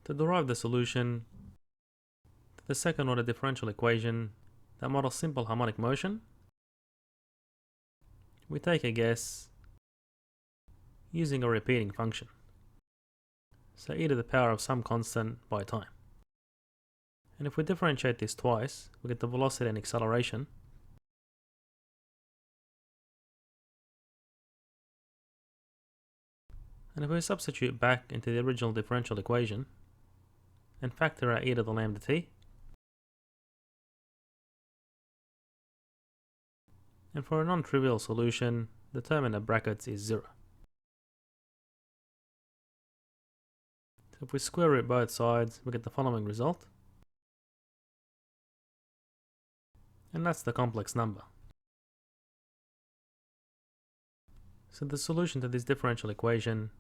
To derive the solution to the second order differential equation that models simple harmonic motion, we take a guess using a repeating function. So e to the power of some constant by time. And if we differentiate this twice, we get the velocity and acceleration. And if we substitute back into the original differential equation and factor out e to the lambda t, and for a non-trivial solution, the term in the brackets is 0. So if we square root both sides, we get the following result. And that's the complex number. So the solution to this differential equation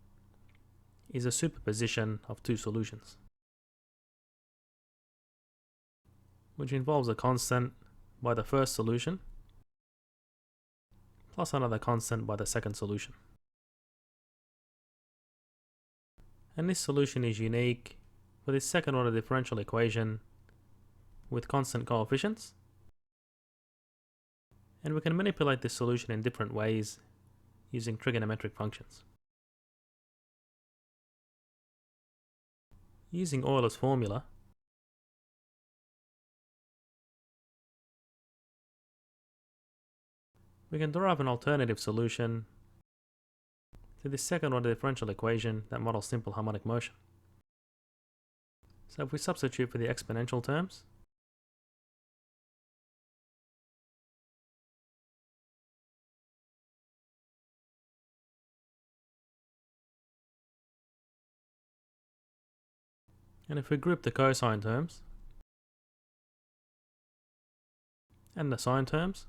is a superposition of two solutions, which involves a constant by the first solution plus another constant by the second solution. And this solution is unique for this second order differential equation with constant coefficients. And we can manipulate this solution in different ways using trigonometric functions. Using Euler's formula, we can derive an alternative solution to this second order differential equation that models simple harmonic motion. So if we substitute for the exponential terms, and if we group the cosine terms and the sine terms,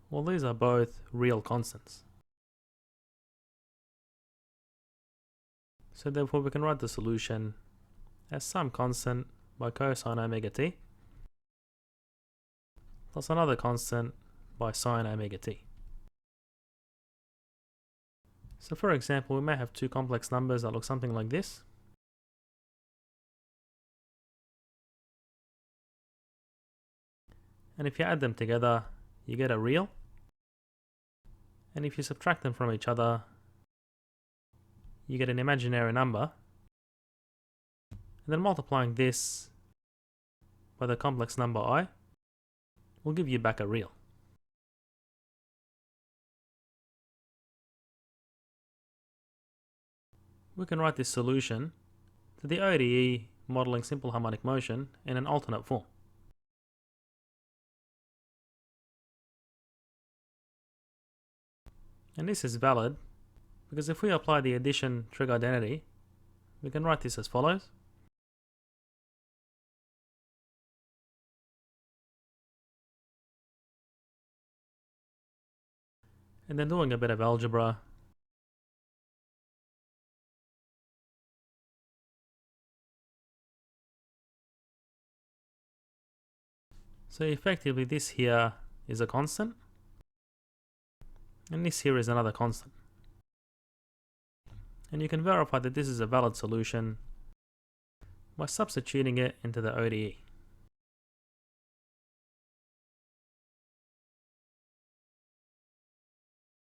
well, these are both real constants. So therefore we can write the solution as some constant by cosine omega t plus another constant by sine omega t. So for example, we may have two complex numbers that look something like this. And if you add them together, you get a real. And if you subtract them from each other, you get an imaginary number. And then multiplying this by the complex number I will give you back a real. We can write this solution to the ODE modeling simple harmonic motion in an alternate form. And this is valid because if we apply the addition trig identity, we can write this as follows. And then doing a bit of algebra, so effectively this here is a constant, and this here is another constant. And you can verify that this is a valid solution by substituting it into the ODE.